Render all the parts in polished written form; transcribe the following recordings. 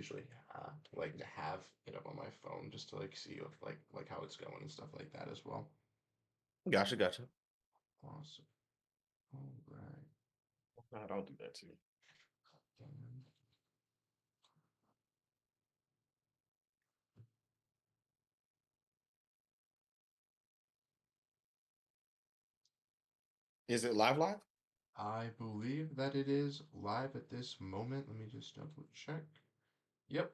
usually like to have it up on my phone just to like see if like how it's going and stuff like that as well. Gotcha, gotcha. Awesome. All right. I don't do that too. And Is it live? I believe that it is live at this moment. Let me just double check. Yep,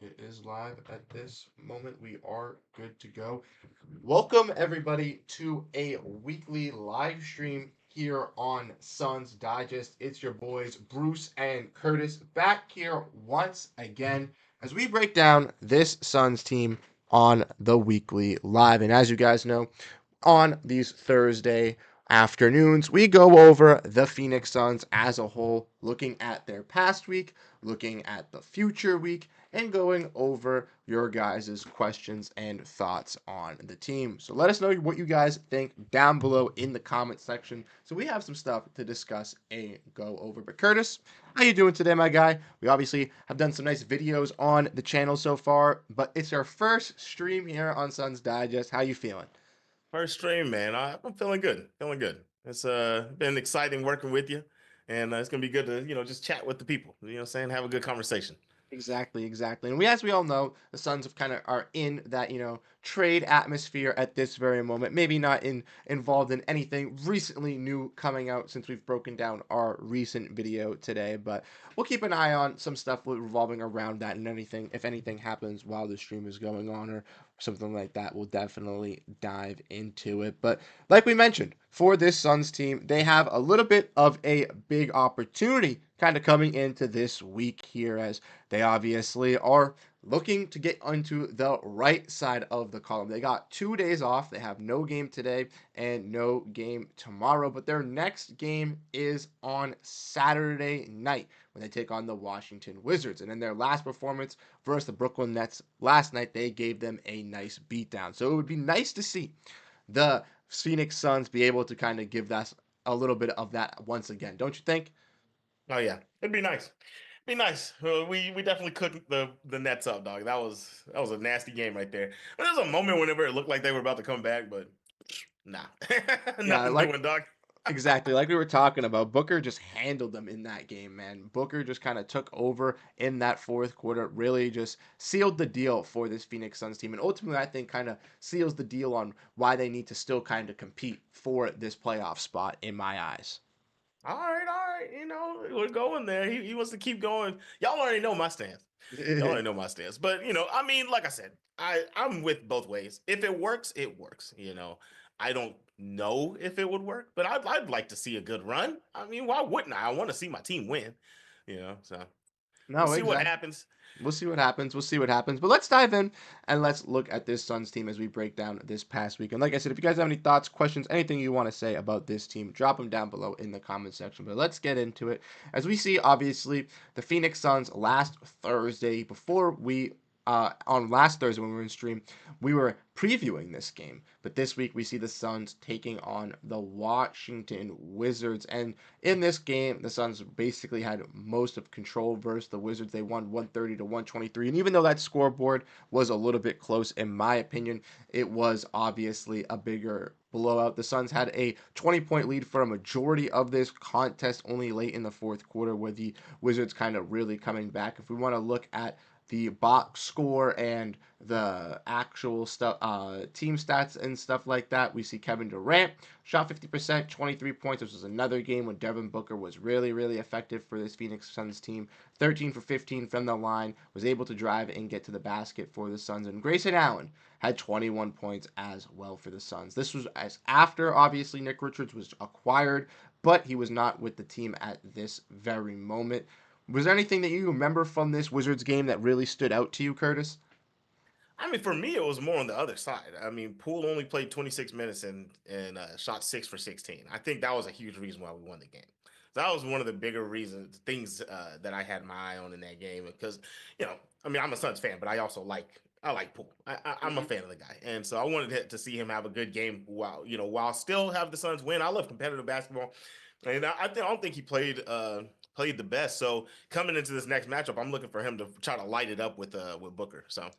it is live at this moment. We are good to go. Welcome, everybody, to a weekly live stream here on Suns Digest. It's your boys, Bruce and Curtis, back here once again as we break down this Suns team on the weekly live. And as you guys know, on these Thursday afternoons, we go over the Phoenix Suns as a whole, looking at their past week, looking at the future week, and going over your guys' questions and thoughts on the team. So let us know what you guys think down below in the comment section. So we have some stuff to discuss and go over. But Curtis, how you doing today, my guy? We obviously have done some nice videos on the channel so far, but it's our first stream here on Suns Digest. How you feeling? First stream, man. I'm feeling good. Feeling good. It's been exciting working with you, and it's gonna be good to just chat with the people. You know, what I'm saying, have a good conversation. Exactly, exactly. And as we all know, the Suns have kind of are in that, trade atmosphere at this very moment. Maybe not involved in anything recently new coming out since we've broken down our recent video today, but we'll keep an eye on some stuff revolving around that and anything if anything happens while the stream is going on or something like that, we'll definitely dive into it. But like we mentioned, for this Suns team, they have a little bit of a big opportunity kind of coming into this week here as they obviously are looking to get onto the right side of the column. They got 2 days off. They have no game today and no game tomorrow, but their next game is on Saturday night when they take on the Washington Wizards. And in their last performance versus the Brooklyn Nets last night, they gave them a nice beatdown. So it would be nice to see the Phoenix Suns be able to kind of give that a little bit of that once again. Don't you think? Oh yeah, it'd be nice. Be nice. We definitely cooked the Nets up, dog. That was a nasty game right there. But there was a moment whenever it looked like they were about to come back, but nah, Yeah, nothing like doing, dog. exactly like we were talking about. Booker just handled them in that game, man. Booker just kind of took over in that fourth quarter, really just sealed the deal for this Phoenix Suns team. And ultimately, I think kind of seals the deal on why they need to still kind of compete for this playoff spot in my eyes. All right, all right. We're going there. He wants to keep going. Y'all already know my stance. Y'all already know my stance. But I mean, like I said, I'm with both ways. If it works, it works. I don't know if it would work, but I'd like to see a good run. I mean, why wouldn't I? I want to see my team win. So we'll No, see what exactly. happens. We'll see what happens. We'll see what happens. But let's dive in and let's look at this Suns team as we break down this past week. And like I said, if you guys have any thoughts, questions, anything you want to say about this team, drop them down below in the comment section. But let's get into it. As we see, obviously, the Phoenix Suns last Thursday, before we on last Thursday when we were in stream, we were previewing this game. But this week we see the Suns taking on the Washington Wizards. And in this game, the Suns basically had most of control versus the Wizards. They won 130 to 123. And even though that scoreboard was a little bit close, in my opinion, it was obviously a bigger blowout. The Suns had a 20-point lead for a majority of this contest, only late in the fourth quarter, where the Wizards kind of really coming back. If we want to look at the box score and the actual stuff, team stats and stuff like that. We see Kevin Durant shot 50%, 23 points. This was another game when Devin Booker was really, really effective for this Phoenix Suns team. 13 for 15 from the line, was able to drive and get to the basket for the Suns. And Grayson Allen had 21 points as well for the Suns. This was as after, obviously, Nick Richards was acquired, but he was not with the team at this very moment. Was there anything that you remember from this Wizards game that really stood out to you, Curtis? I mean, for me, it was more on the other side. I mean, Poole only played 26 minutes and shot 6 for 16. I think that was a huge reason why we won the game. That was one of the bigger reasons, things that I had my eye on in that game because, I mean, I'm a Suns fan, but I like Poole. I'm a Mm-hmm. fan of the guy, and so I wanted to see him have a good game while still have the Suns win. I love competitive basketball, and I don't think he played played the best. So coming into this next matchup, I'm looking for him to try to light it up with Booker. So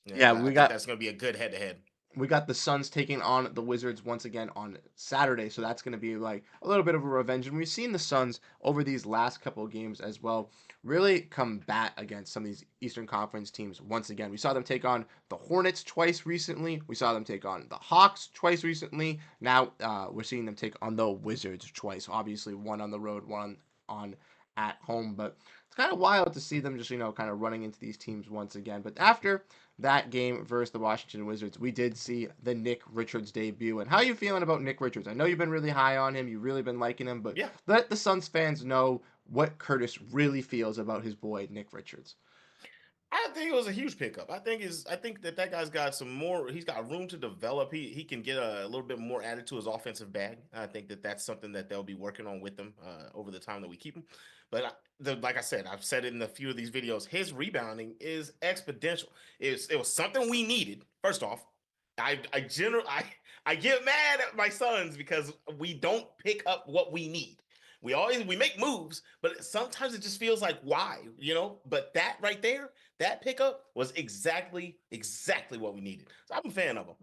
Yeah, yeah, I think that's going to be a good head to head. we got the Suns taking on the Wizards once again on Saturday, so that's going to be like a little bit of a revenge. And we've seen the Suns over these last couple of games as well really combat against some of these Eastern Conference teams once again. We saw them take on the Hornets twice recently. We saw them take on the Hawks twice recently. Now we're seeing them take on the Wizards twice. Obviously, one on the road, one on at home, but it's kind of wild to see them just kind of running into these teams once again. But after that game versus the Washington Wizards, we did see the Nick Richards debut. And how are you feeling about Nick Richards? I know you've been really high on him. You've really been liking him, but Yeah, let the Suns fans know what Curtis really feels about his boy, Nick Richards. I think it was a huge pickup. I think that guy's got some more. He's got room to develop. He can get a little bit more added to his offensive bag. I think that that's something that they'll be working on with him over the time that we keep him. But like I said, I've said it in a few of these videos. His rebounding is exponential. It was something we needed. First off, I get mad at my sons because we don't pick up what we need. We make moves, but sometimes it just feels like why, you know? But that right there, that pickup was exactly what we needed. So I'm a fan of him.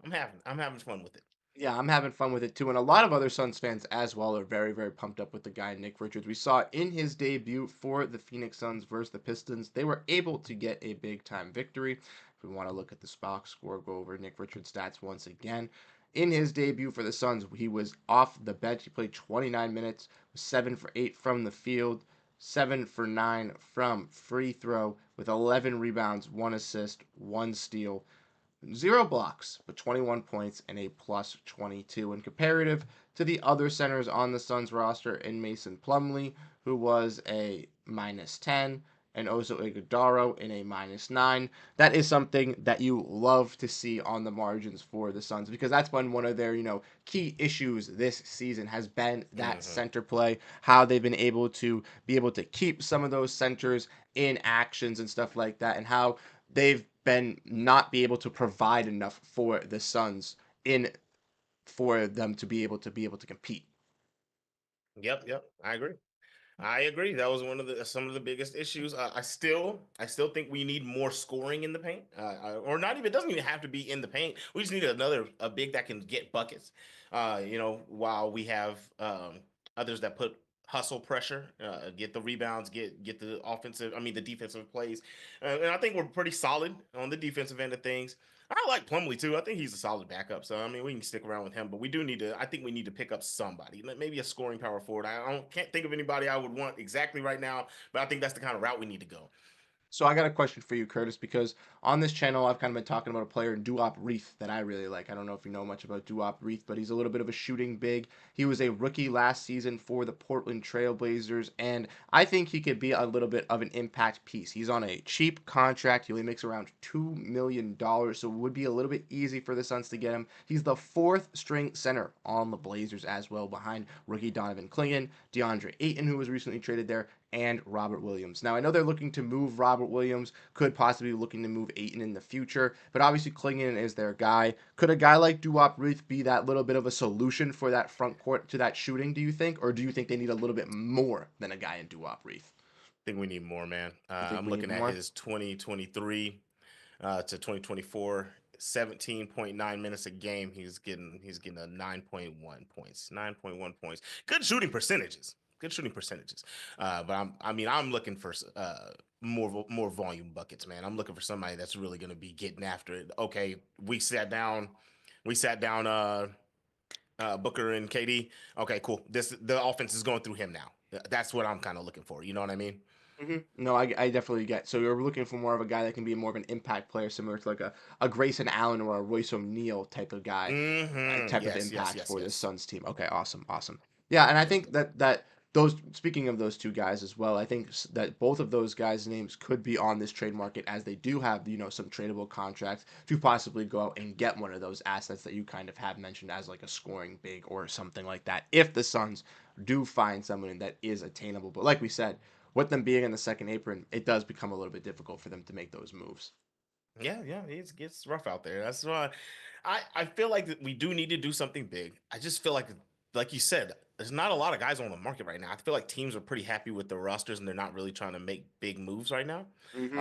I'm having fun with it. Yeah, I'm having fun with it too. And a lot of other Suns fans as well are very, very pumped up with the guy, Nick Richards. We saw in his debut for the Phoenix Suns versus the Pistons, they were able to get a big time victory. If we want to look at the box score, go over Nick Richards' stats once again. In his debut for the Suns, he was off the bench. He played 29 minutes, 7 for 8 from the field, 7 for 9 from free throw, with 11 rebounds, 1 assist, 1 steal, zero blocks, but 21 points and a plus 22. And comparative to the other centers on the Suns roster in Mason Plumlee, who was a minus 10, and Oso Iguodaro in a minus 9. That is something that you love to see on the margins for the Suns because that's been one of their, key issues this season has been that Mm-hmm. center play, how they've been able to keep some of those centers in actions and stuff like that, and how they've been not be able to provide enough for the Suns in for them to be able to compete. Yep. I agree. That was one of the some of the biggest issues. I still think we need more scoring in the paint, or not even. It doesn't even have to be in the paint. We just need a big that can get buckets. While we have others that put hustle pressure, get the rebounds, get the offensive. I mean the defensive plays, and I think we're pretty solid on the defensive end of things. I like Plumlee too. I think he's a solid backup. So I mean, we can stick around with him, but we do need to. I think we need to pick up somebody, maybe a scoring power forward. Can't think of anybody I would want exactly right now, but I think that's the kind of route we need to go. So I got a question for you, Curtis, because on this channel I've kind of been talking about a player in Duop Reith that I really like. I don't know if you know much about Duop Reith, but he's a little bit of a shooting big. He was a rookie last season for the Portland Trailblazers, and I think he could be a little bit of an impact piece. He's on a cheap contract. He only makes around $2 million, so it would be a little bit easy for the Suns to get him. He's the fourth string center on the Blazers as well, behind rookie Donovan Clingan, DeAndre Ayton, who was recently traded there, and Robert Williams. Now, I know they're looking to move Robert Williams, could possibly be looking to move Ayton in the future, but obviously Klingon is their guy. Could a guy like Duop Reith be that little bit of a solution for that front court to that shooting, do you think? Or do you think they need a little bit more than a guy in Duop Reith? I think we need more, man. You think I'm we need looking at more? his 2023 to 2024, 17.9 minutes a game. He's getting a 9.1 points. 9.1 points. Good shooting percentages. Good shooting percentages. I'm looking for more volume buckets, man. I'm looking for somebody that's really going to be getting after it. Okay, we sat down Booker and KD. Okay, cool. The offense is going through him now. That's what I'm kind of looking for. You know what I mean? No, I definitely get. So you're looking for more of a guy that can be more of an impact player, similar to like a Grayson Allen or a Royce O'Neal type of guy, Mm-hmm. type of Yes, impact yes, for this yes. Suns team. Okay, awesome, awesome. Yeah, and I Yes. think that those speaking of those two guys as well, I think that both of those guys' names could be on this trade market as they do have some tradable contracts to possibly go out and get one of those assets that you kind of have mentioned as like a scoring big or something like that. If the Suns do find someone that is attainable, but like we said, with them being in the second apron, it does become a little bit difficult for them to make those moves. Yeah, it gets rough out there. That's why I feel like that we do need to do something big. I just feel like you said, there's not a lot of guys on the market right now. I feel like teams are pretty happy with their rosters and they're not really trying to make big moves right now. Hmm.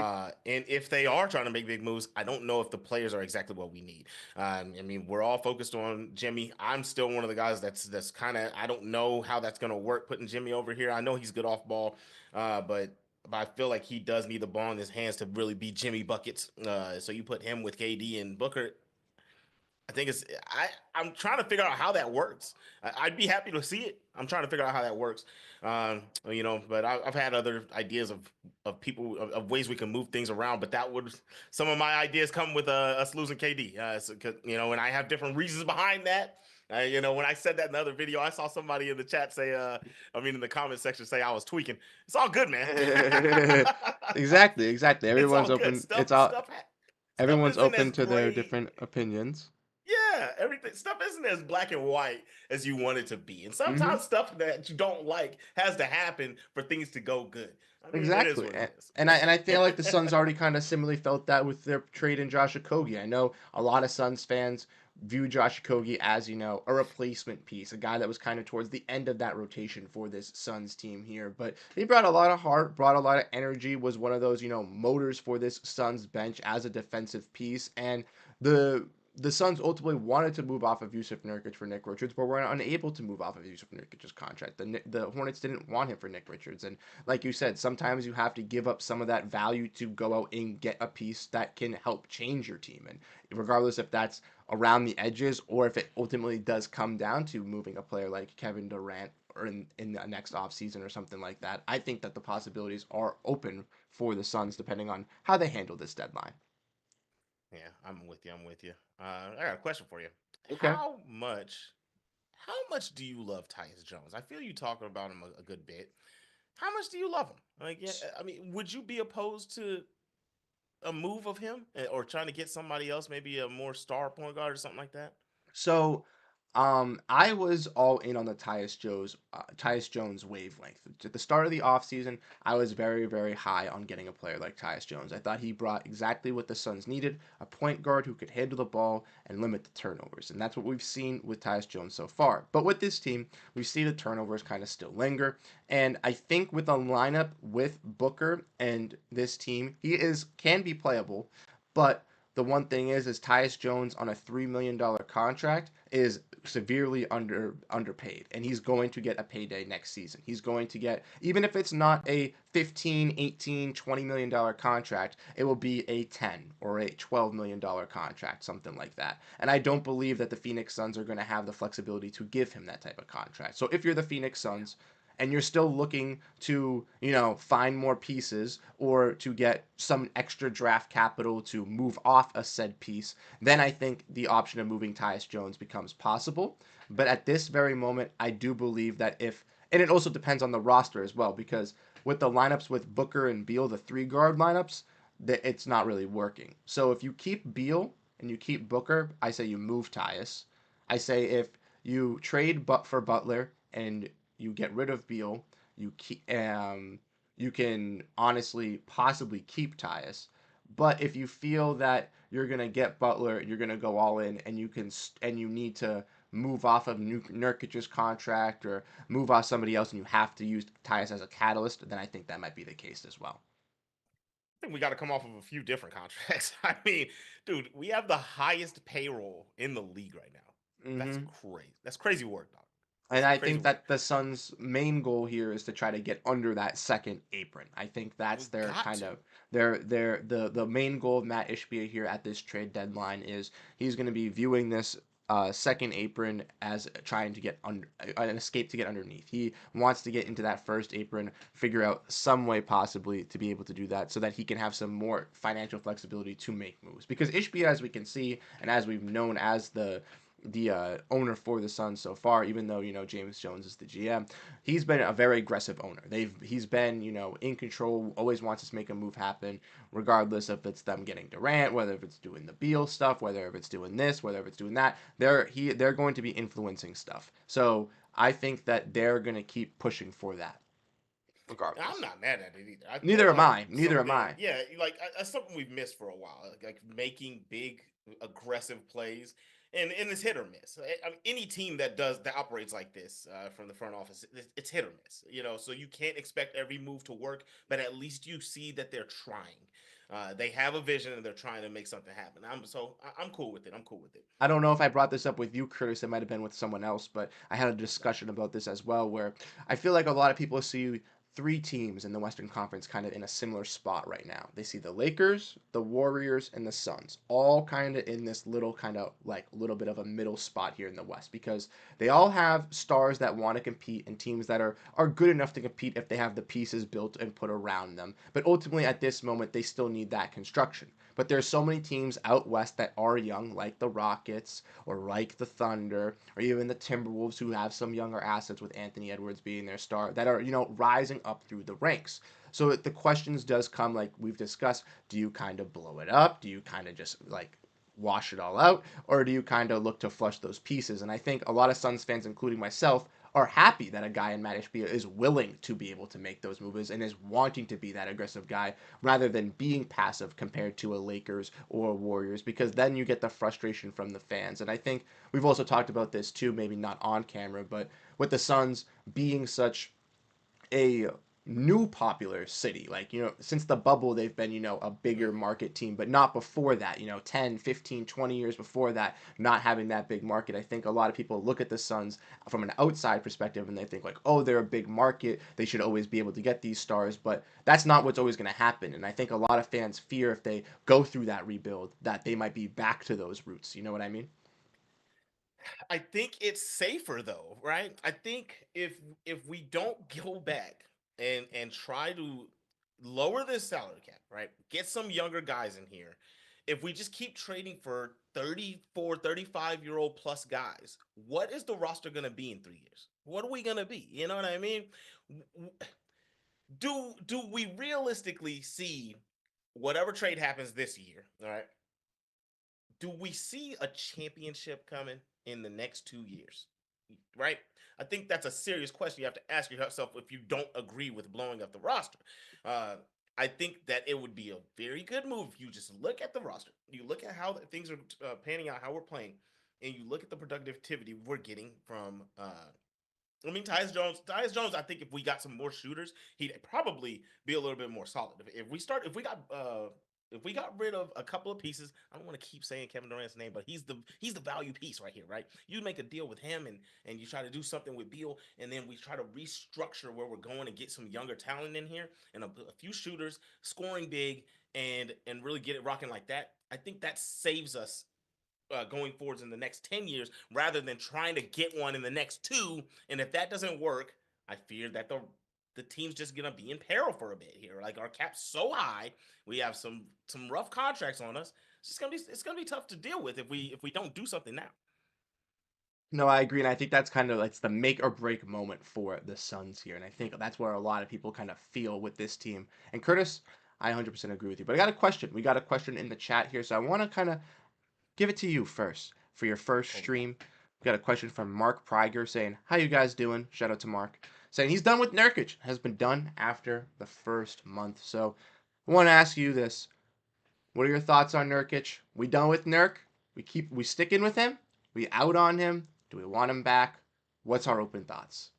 And if they are trying to make big moves, I don't know if the players are exactly what we need. I mean, we're all focused on Jimmy. I'm still one of the guys that's kind of, I don't know how that's going to work putting Jimmy over here. I know he's good off ball, but I feel like he does need the ball in his hands to really be Jimmy buckets. So you put him with KD and Booker, I think I'm trying to figure out how that works. I'd be happy to see it. I'm trying to figure out how that works. But I've had other ideas of people of ways we can move things around. But that would some of my ideas come with us losing KD. And I have different reasons behind that. When I said that in the other video, I saw somebody in the chat say, in the comment section say I was tweaking. It's all good, man. Exactly, exactly. It's Everyone's all good. open. Stuff stuff stuff Everyone's isn't as open to their gray. different opinions. Yeah, everything stuff isn't as black and white as you want it to be. And Hmm. sometimes stuff that you don't like has to happen for things to go good. I mean, it is Exactly. what it is. And I feel like the Suns already kind of similarly felt that with their trade in Josh Okogie. I know a lot of Suns fans view Josh Okogie as, a replacement piece, a guy that was kind of towards the end of that rotation for this Suns team here. But he brought a lot of heart, brought a lot of energy, was one of those, motors for this Suns bench as a defensive piece. And the the Suns ultimately wanted to move off of Yusuf Nurkic for Nick Richards, but were unable to move off of Yusuf Nurkic's contract. The Hornets didn't want him for Nick Richards, and like you said, sometimes you have to give up some of that value to go out and get a piece that can help change your team. And regardless if that's around the edges or if it ultimately does come down to moving a player like Kevin Durant or in the next offseason or something like that, I think that the possibilities are open for the Suns depending on how they handle this deadline. Yeah, I'm with you. I'm with you. I got a question for you. Okay. How much how much do you love Tyus Jones? I feel you talking about him a good bit. How much do you love him? Like, yeah, I mean, would you be opposed to a move of him or trying to get somebody else, maybe a more star point guard or something like that? So, I was all in on the Tyus Jones wavelength. At the start of the offseason, I was very, very high on getting a player like Tyus Jones. I thought he brought exactly what the Suns needed, a point guard who could handle the ball and limit the turnovers. And that's what we've seen with Tyus Jones so far. But with this team, we see the turnovers kind of still linger. And I think with a lineup with Booker and this team, he is can be playable, but the one thing is Tyus Jones on a $3 million contract is severely underpaid, and he's going to get a payday next season. He's going to get, even if it's not a 15, 18, $20 million contract, it will be a 10 or a $12 million contract, something like that. And I don't believe that the Phoenix Suns are going to have the flexibility to give him that type of contract. So if you're the Phoenix Suns and you're still looking to, find more pieces or to get some extra draft capital to move off a said piece, then I think the option of moving Tyus Jones becomes possible. But at this very moment, I do believe that and it also depends on the roster as well, because with the lineups with Booker and Beal, the three guard lineups, that it's not really working. So if you keep Beal and you keep Booker, I say you move Tyus. I say if you trade for Butler and you get rid of Beal, you can honestly possibly keep Tyus. But if you feel that you're gonna get Butler, you're gonna go all in, and you need to move off of Nurkic's contract or move off somebody else, and you have to use Tyus as a catalyst, then I think that might be the case as well. I think we got to come off of a few different contracts. I mean, dude, we have the highest payroll in the league right now. That's Hmm. crazy. That's crazy work, dog. And That's I crazy think work. that the Suns' main goal here is to try to get under that second apron. I think that's We their got kind to. of the main goal of Matt Ishbia here at this trade deadline is he's going to be viewing this second apron as trying to get under an escape to get underneath. He wants to get into that first apron, figure out some way possibly to be able to do that so that he can have some more financial flexibility to make moves. Because Ishbia, as we can see and as we've known as the owner for the Suns so far, even though James Jones is the GM, he's been a very aggressive owner. He's been in control, always wants to make a move happen, regardless if it's them getting Durant, whether if it's doing the Beal stuff, whether if it's doing this, whether if it's doing that. They're going to be influencing stuff. So I think that they're going to keep pushing for that, I'm regardless. not mad at it either. I feel Neither am like I. Neither am something, I. yeah, like that's something we've missed for a while. Like making big, aggressive plays. and it's hit or miss. I mean, any team that operates like this from the front office, it's hit or miss. So you can't expect every move to work, but at least you see that they're trying. They have a vision and they're trying to make something happen. I'm cool with it. I'm cool with it. I don't know if I brought this up with you, Curtis. It might have been with someone else, but I had a discussion about this as well, where I feel like a lot of people see three teams in the Western Conference kind of in a similar spot right now. They see the Lakers, the Warriors, and the Suns, all kind of in this little kind of like little bit of a middle spot here in the West because they all have stars that want to compete and teams that are good enough to compete if they have the pieces built and put around them. But ultimately, at this moment, they still need that construction. But there's so many teams out west that are young, like the Rockets or like the Thunder or even the Timberwolves, who have some younger assets with Anthony Edwards being their star, that are rising up through the ranks. So the questions does come like we've discussed. Do you kind of blow it up? Do you kind of just like wash it all out, or do you kind of look to flush those pieces? And I think a lot of Suns fans, including myself, are happy that a guy in Matt Ishbia is willing to be able to make those moves and is wanting to be that aggressive guy rather than being passive compared to a Lakers or a Warriors, because then you get the frustration from the fans. And I think we've also talked about this too, maybe not on camera, but with the Suns being such a new popular city, like since the bubble they've been a bigger market team, but not before that, 10, 15, 20 years before that, not having that big market. I think a lot of people look at the Suns from an outside perspective and they think like, oh, they're a big market, they should always be able to get these stars, but that's not what's always going to happen. And I think a lot of fans fear if they go through that rebuild that they might be back to those roots. You know what I mean? I think it's safer though, right? I think if we don't go back and try to lower this salary cap, right? Get some younger guys in here. If we just keep trading for 34, 35-year-old plus guys, what is the roster going to be in 3 years? What are we going to be? You know what I mean? Do we realistically see whatever trade happens this year, all right? Do we see a championship coming in the next 2 years? Right? I think that's a serious question you have to ask yourself if you don't agree with blowing up the roster. Uh, I think that it would be a very good move if you just look at the roster, you look at how things are panning out, how we're playing, and you look at the productivity we're getting from I mean, Tyus Jones. I think if we got some more shooters, he'd probably be a little bit more solid. If we got rid of a couple of pieces, I don't want to keep saying Kevin Durant's name, but he's the value piece right here, right? You make a deal with him, and you try to do something with Beal, and then we try to restructure where we're going and get some younger talent in here and a few shooters scoring big and really get it rocking like that. I think that saves us going forwards in the next 10 years rather than trying to get one in the next two. And if that doesn't work, I fear that the team's just gonna be in peril for a bit here. Like our cap's so high, we have some rough contracts on us. It's gonna be tough to deal with if we don't do something now. No, I agree, and I think that's kind of it's the make or break moment for the Suns here, and I think that's where a lot of people kind of feel with this team. And Curtis, I 100% agree with you. But I got a question. We got a question in the chat here, so I want to kind of give it to you first for your first Oh boy. stream. We got a question from Mark Priger saying, "How you guys doing?" Shout out to Mark, saying he's done with Nurkic. Has been done after the first month. So I want to ask you this: what are your thoughts on Nurkic? We done with Nurk? We sticking with him? We out on him? Do we want him back? What's our open thoughts?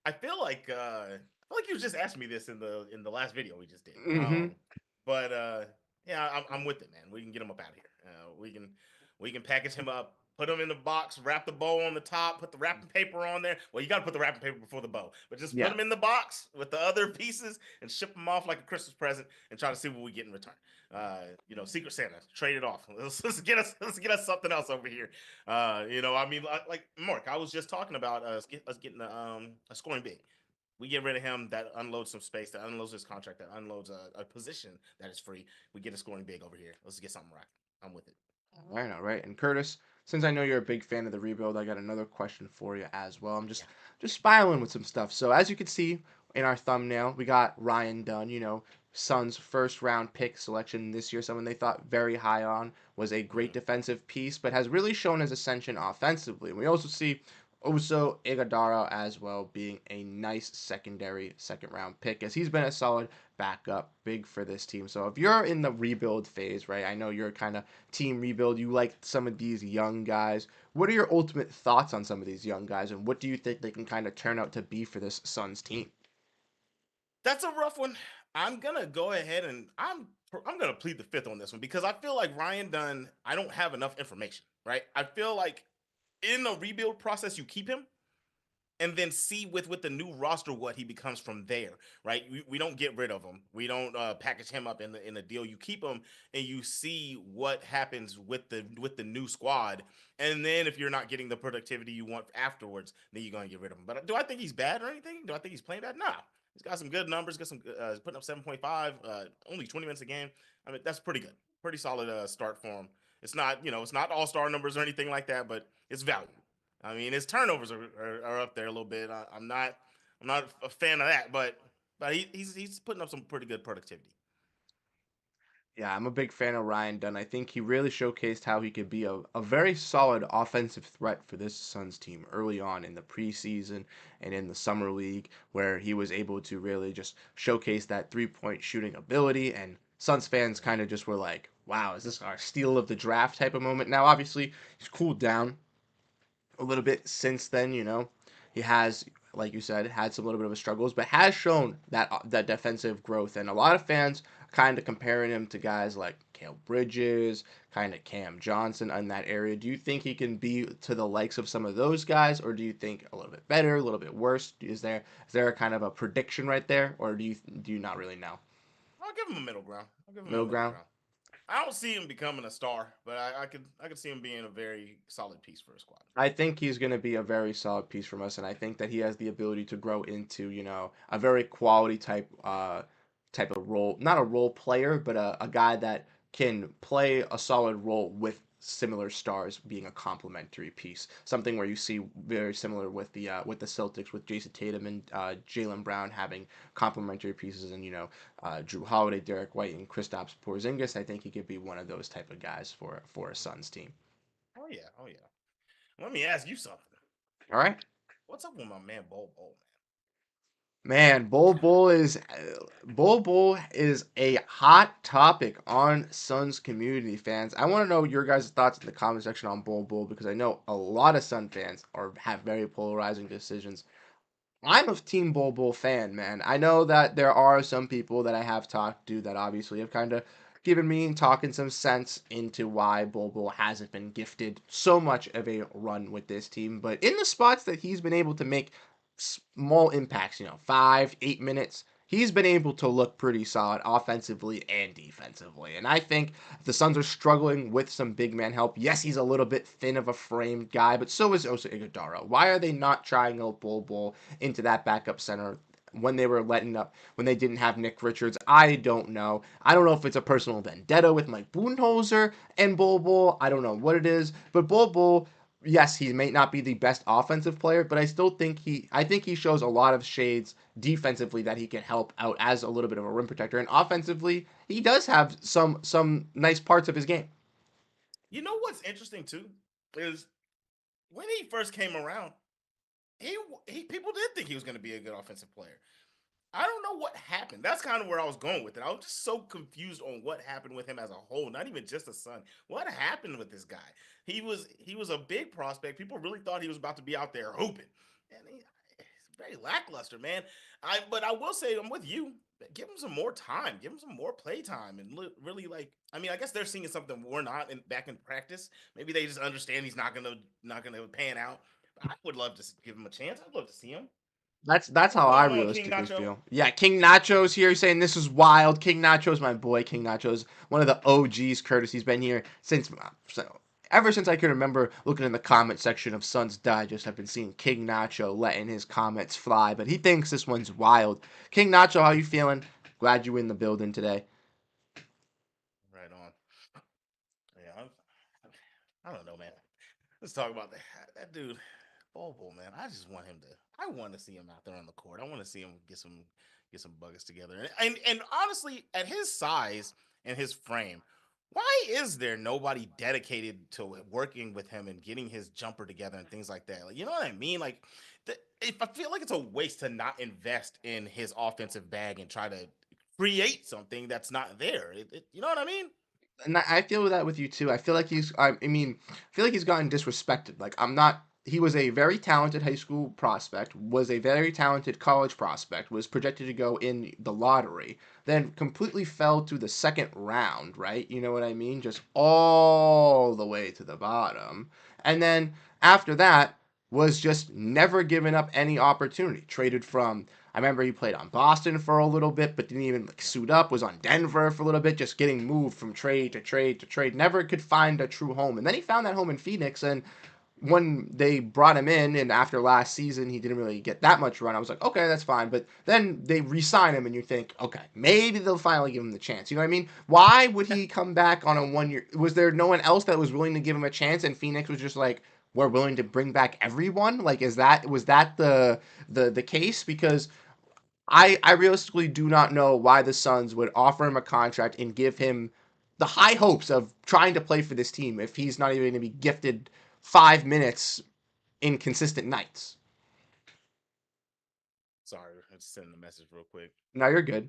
I feel like you just asked me this in the last video we just did. Mm-hmm. But yeah, I'm with it, man. We can get him up out of here. We can package him up, put him in the box, wrap the bow on the top, put the wrapping paper on there. Well, you got to put the wrapping paper before the bow, but just put Yeah. him in the box with the other pieces and ship them off like a Christmas present and try to see what we get in return. Secret Santa, trade it off. Let's get us something else over here. I mean, like Mark, I was just talking about us getting a scoring big. We get rid of him, that unloads some space, that unloads his contract, that unloads a position that is free. We get a scoring big over here. Let's get something right. I'm with it. All right, all right. And Curtis, since I know you're a big fan of the rebuild, I got another question for you as well. I'm Yeah. just spiraling with some stuff. So as you can see in our thumbnail, we got Ryan Dunn, Suns first round pick selection this year, someone they thought very high on, was a great Mm-hmm. defensive piece, but has really shown his ascension offensively. And we also see Oso Iguodala as well being a nice secondary second round pick, as he's been a solid backup big for this team. So if you're in the rebuild phase, right? I know you're kind of team rebuild. You like some of these young guys. What are your ultimate thoughts on some of these young guys, and what do you think they can kind of turn out to be for this Suns team? That's a rough one. I'm gonna go ahead and I'm gonna plead the fifth on this one because I feel like Ryan Dunn. I don't have enough information. Right. I feel like in the rebuild process, you keep him and then see with the new roster what he becomes from there, right? We don't get rid of him. We don't package him up in the deal. You keep him and you see what happens with the new squad. And then if you're not getting the productivity you want afterwards, then you're gonna get rid of him. But do I think he's bad or anything? Do I think he's playing bad? Nah. He's got some good numbers. Got some putting up 7.5, only 20 minutes a game. I mean that's pretty good. Pretty solid start for him. It's not it's not all star numbers or anything like that, but it's value. I mean, his turnovers are up there a little bit. I'm not a fan of that, but he's putting up some pretty good productivity. Yeah, I'm a big fan of Ryan Dunn. I think he really showcased how he could be a very solid offensive threat for this Suns team early on in the preseason and in the summer league, where he was able to really just showcase that 3-point shooting ability. And Suns fans kind of just were like, wow, is this our steal of the draft type of moment? Now, obviously, he's cooled down a little bit since then. He has, like you said, had some little bit of a struggles, but has shown that defensive growth. And a lot of fans kind of comparing him to guys like Cale Bridges, kind of Cam Johnson in that area. Do you think he can be to the likes of some of those guys, or do you think a little bit better, a little bit worse? Is there a kind of a prediction right there, or do you not really know? I'll give him a middle ground. I'll give him a Middle middle ground. ground. I don't see him becoming a star, but I could see him being a very solid piece for a squad. I think he's going to be a very solid piece from us, and I think that he has the ability to grow into, a very quality type of role. Not a role player, but a guy that can play a solid role with similar stars being a complementary piece. Something where you see very similar with the Celtics, with Jason Tatum and Jalen Brown having complementary pieces, and Drew Holiday, Derek White, and Kristaps Porzingis. I think he could be one of those type of guys for a Suns team. Oh yeah, oh yeah. Let me ask you something. All right. What's up with my man Bol, Man, Bull is a hot topic on Suns community fans. I want to know your guys' thoughts in the comment section on Bull because I know a lot of Sun fans have very polarizing decisions. I'm a Team Bull fan, man. I know that there are some people that I have talked to that obviously have kind of given me and talking some sense into why Bull hasn't been gifted so much of a run with this team. But in the spots that he's been able to make small impacts, 5, 8 minutes, he's been able to look pretty solid offensively and defensively. And I think the Suns are struggling with some big man help. Yes, he's a little bit thin of a framed guy, but so is Osa Iguodala. Why are they not trying out Bull into that backup center when they were letting up, when they didn't have Nick Richards? I don't know. I don't know if it's a personal vendetta with Mike Budenholzer and Bull. I don't know what it is, but Bull, yes, he may not be the best offensive player, but I think he shows a lot of shades defensively that he can help out as a little bit of a rim protector, and offensively, he does have some nice parts of his game. You know what's interesting too is when he first came around, he people did think he was going to be a good offensive player. I don't know what happened. That's kind of where I was going with it. I was just so confused on what happened with him as a whole, not even just the Sun. What happened with this guy? He was a big prospect. People really thought he was about to be out there hooping, and he's very lackluster, man. But I will say I'm with you. Give him some more time. Give him some more play time, and really like. I mean, I guess they're seeing something we're not back in practice. Maybe they just understand he's not gonna pan out. I would love to give him a chance. I'd love to see him. That's What's how I going on, King realistically Nacho? feel. Yeah, King Nacho's here saying this is wild. King Nacho's my boy. King Nacho's one of the OGs. Curtis, he's been here ever since I can remember looking in the comment section of Suns Digest. I've been seeing King Nacho letting his comments fly, but he thinks this one's wild. King Nacho, how you feeling? Glad you in the building today. Right on. Yeah, I don't know, man. Let's talk about that dude, Bobo, man. I just want him to. I want to see him out there on the court. I want to see him get some buckets together. And honestly, at his size and his frame, why is there nobody dedicated to working with him and getting his jumper together and things like that? Like, you know what I mean? Like, if I feel like it's a waste to not invest in his offensive bag and try to create something that's not there. You know what I mean? And I feel that with you too. I feel like I feel like he's gotten disrespected. Like I'm not. He was a very talented high school prospect. Was a very talented college prospect. Was projected to go in the lottery. Then completely fell to the second round. Right? You know what I mean? Just all the way to the bottom. And then after that was just never given up any opportunity. Traded from I remember he played on Boston for a little bit, but didn't even like suit up. Was on Denver for a little bit, just getting moved from trade to trade to trade. Never could find a true home, and then he found that home in Phoenix. And when they brought him in, and after last season he didn't really get that much run, I was like, okay, that's fine. But then they re-sign him, and you think, okay, maybe they'll finally give him the chance. You know what I mean? Why would he come back on a 1 year? Was there no one else that was willing to give him a chance? And Phoenix was just like, we're willing to bring back everyone. Like, was that the case? Because I realistically do not know why the Suns would offer him a contract and give him the high hopes of trying to play for this team if he's not even going to be gifted 5 minutes in consistent nights. Sorry, I just sending a message real quick. Now you're good.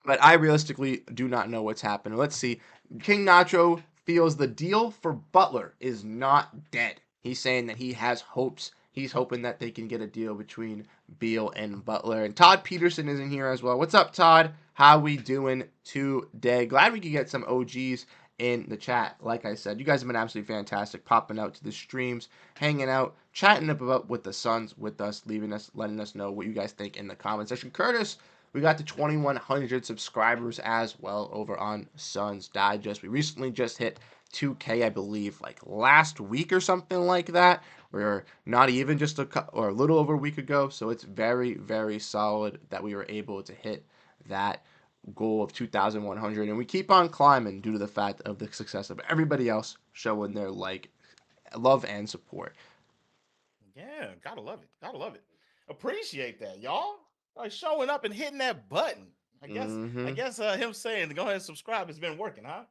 But I realistically do not know what's happened. Let's see. King Nacho feels the deal for Butler is not dead. He's saying that he has hopes. He's hoping that they can get a deal between Beal and Butler. And Todd Peterson is in here as well. What's up, Todd? How we doing today? Glad we could get some OGs in the chat. Like I said, you guys have been absolutely fantastic, popping out to the streams, hanging out, chatting about with the Suns with us, letting us know what you guys think in the comment section. Curtis, we got to 2,100 subscribers as well over on Suns Digest. We recently just hit 2K, I believe, like last week or something like that. We're not even just or a little over a week ago, so it's very, very solid that we were able to hit that goal of 2,100, and we keep on climbing due to the fact of the success of everybody else showing their love and support. Yeah, gotta love it. Gotta love it. Appreciate that, y'all. Like showing up and hitting that button. I Mm-hmm. guess him saying to go ahead and subscribe has been working, huh?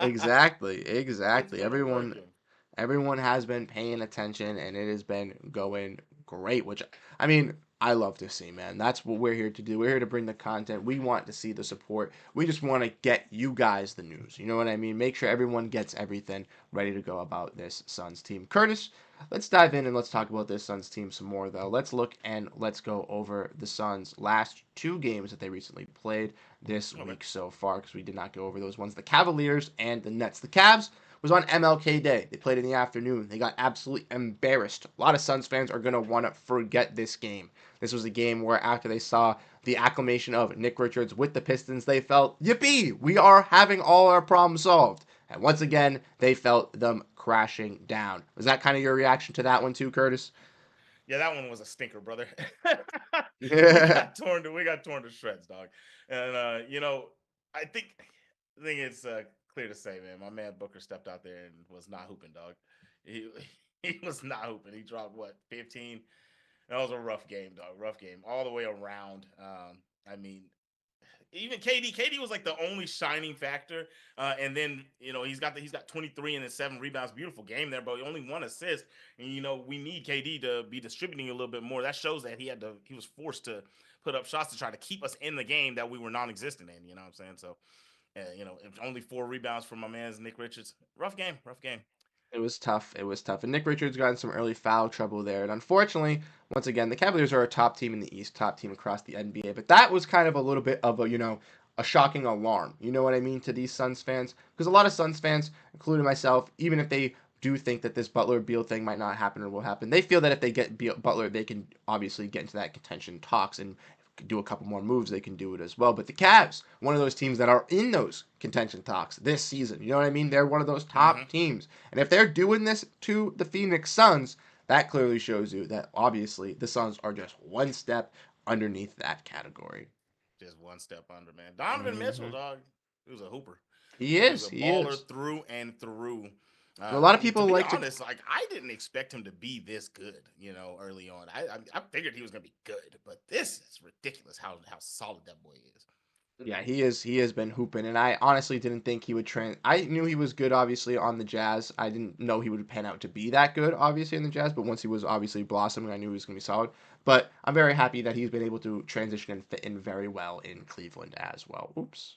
Exactly, It's exactly. been working. Everyone has been paying attention, and it has been going great. Which I mean, I love to see, man. That's what we're here to do. We're here to bring the content. We want to see the support. We just want to get you guys the news. You know what I mean? Make sure everyone gets everything ready to go about this Suns team. Curtis, let's dive in and let's talk about this Suns team some more, though. Let's look and let's go over the Suns' last two games that they recently played this Okay. week so far, because we did not go over those ones. The Cavaliers and the Nets. The Cavs was on MLK Day. They played in the afternoon. They got absolutely embarrassed. A lot of Suns fans are going to want to forget this game. This was a game where after they saw the acclamation of Nick Richards with the Pistons, they felt, yippee, we are having all our problems solved. And once again, they felt them crashing down. Was that kind of your reaction to that one too, Curtis? Yeah, that one was a stinker, brother. Yeah. We got torn to shreds, dog. And I think it's clear to say, man, my man Booker stepped out there and was not hooping, dog. He he was not hooping. He dropped what 15. That was a rough game, dog. Rough game all the way around. I mean, even KD was like the only shining factor. And then he's got 23 and 7 rebounds. Beautiful game there, but only 1 assist. And we need KD to be distributing a little bit more. That shows that he was forced to put up shots to try to keep us in the game that we were non-existent in. You know what I'm saying? So, only 4 rebounds from my man's Nick Richards. Rough game, rough game. It was tough. It was tough. And Nick Richards got in some early foul trouble there. And unfortunately, once again, the Cavaliers are a top team in the East, top team across the NBA. But that was kind of a little bit of a shocking alarm. You know what I mean to these Suns fans? Because a lot of Suns fans, including myself, even if they do think that this Butler Beal thing might not happen or will happen, they feel that if they get Butler, they can obviously get into that contention talks and do a couple more moves, they can do it as well. But the Cavs, one of those teams that are in those contention talks this season. You know what I mean? They're one of those Mm-hmm. top teams. And if they're doing this to the Phoenix Suns, that clearly shows you that obviously the Suns are just one step underneath that category. Just one step under, man. Donovan Mitchell, Hmm. dog. He was a hooper. He He was is. a He baller is. through and through. And a lot of To people be like to. honest, like I didn't expect him to be this good, early on. I figured he was gonna be good, but this is ridiculous how solid that boy is. Yeah, he is. He has been hooping, and I honestly didn't think he would I knew he was good, obviously, on the Jazz. I didn't know he would pan out to be that good, obviously, in the Jazz. But once he was obviously blossoming, I knew he was going to be solid. But I'm very happy that he's been able to transition and fit in very well in Cleveland as well. Oops,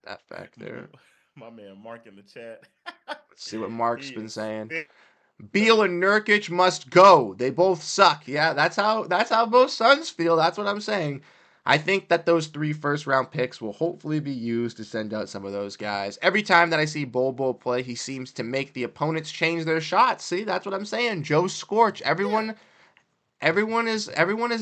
that back there. My man Mark in the chat. Let's see what Mark's He been is saying. sick of Beal it. and Nurkic must go. They both suck. Yeah, that's how both Suns feel. That's what I'm saying. I think that those 3 first round picks will hopefully be used to send out some of those guys. Every time that I see Bol play, he seems to make the opponents change their shots. See, that's what I'm saying. Joe Scorch. Yeah. Everyone is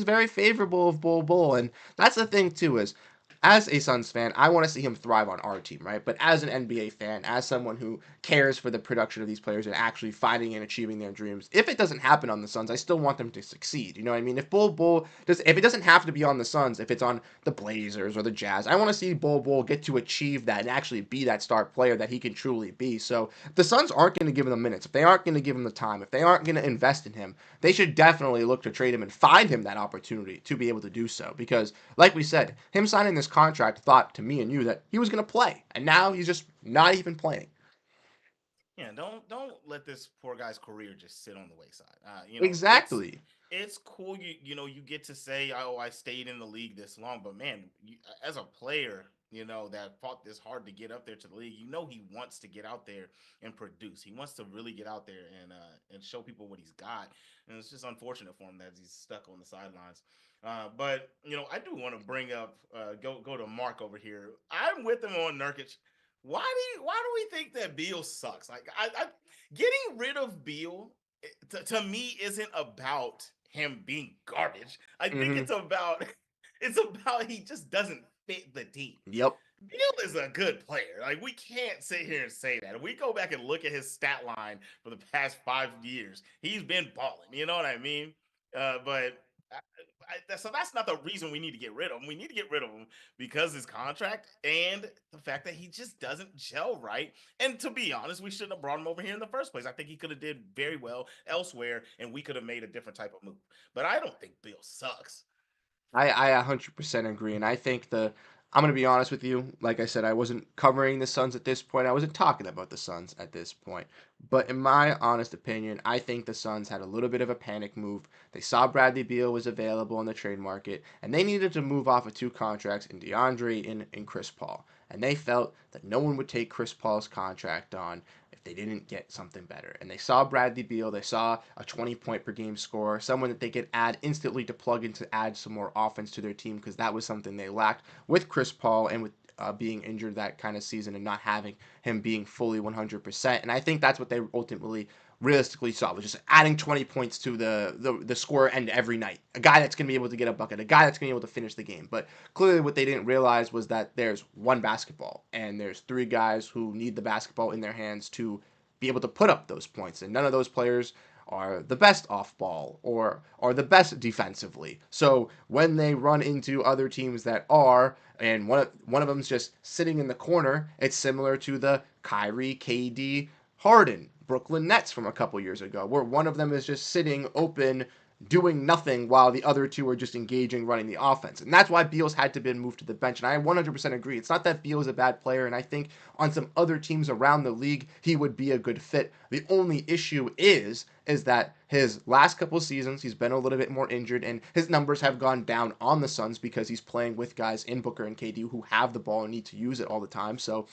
very favorable of Bol, and that's the thing too is as a Suns fan, I want to see him thrive on our team, right? But as an NBA fan, as someone who cares for the production of these players and actually finding and achieving their dreams, if it doesn't happen on the Suns, I still want them to succeed. You know what I mean? If it doesn't have to be on the Suns, if it's on the Blazers or the Jazz, I want to see Bol get to achieve that and actually be that star player that he can truly be. So the Suns aren't going to give him the minutes, if they aren't going to give him the time, if they aren't going to invest in him, they should definitely look to trade him and find him that opportunity to be able to do so. Because, like we said, him signing this contract thought to me and you that he was going to play, and now he's just not even playing. Yeah, don't let this poor guy's career just sit on the wayside. Exactly. It's cool. You get to say, "Oh, I stayed in the league this long," but man, as a player, that fought this hard to get up there to the league, he wants to get out there and produce. He wants to really get out there and show people what he's got. And it's just unfortunate for him that he's stuck on the sidelines. But I do want to bring up go to Mark over here. I'm with him on Nurkic. Why do we think that Beal sucks? Like getting rid of Beal to me isn't about him being garbage. I think Mm-hmm. it's about he just doesn't fit the team. Yep. Beal is a good player. Like we can't sit here and say that. If we go back and look at his stat line for the past 5 years, he's been balling. You know what I mean? But so that's not the reason we need to get rid of him. We need to get rid of him because his contract and the fact that he just doesn't gel right. And to be honest, we shouldn't have brought him over here in the first place. I think he could have did very well elsewhere, and we could have made a different type of move. But I don't think Bill sucks. I 100% agree, and I think I'm gonna be honest with you. Like I said, I wasn't covering the Suns at this point. I wasn't talking about the Suns at this point. But in my honest opinion, I think the Suns had a little bit of a panic move. They saw Bradley Beal was available on the trade market, and they needed to move off of 2 contracts in DeAndre and Chris Paul. And they felt that no one would take Chris Paul's contract on if they didn't get something better. And they saw Bradley Beal, they saw a 20 point per game scorer, someone that they could add instantly to plug in to add some more offense to their team because that was something they lacked with Chris Paul and with being injured that kind of season and not having him being fully 100%. And I think that's what they ultimately realistically saw was just adding 20 points to the score end every night. A guy that's going to be able to get a bucket, a guy that's going to be able to finish the game. But clearly what they didn't realize was that there's one basketball and there's 3 guys who need the basketball in their hands to be able to put up those points. And none of those players are the best off ball or are the best defensively. So when they run into other teams that are, and one of them's just sitting in the corner, it's similar to the Kyrie, KD, Harden, Brooklyn Nets from a couple years ago, where one of them is just sitting open doing nothing while the other two are just engaging running the offense. And that's why Beal's had to be moved to the bench. And I 100% agree. It's not that Beal is a bad player, and I think on some other teams around the league he would be a good fit. The only issue is that his last couple seasons he's been a little bit more injured and his numbers have gone down on the Suns because he's playing with guys in Booker and KD who have the ball and need to use it all the time. So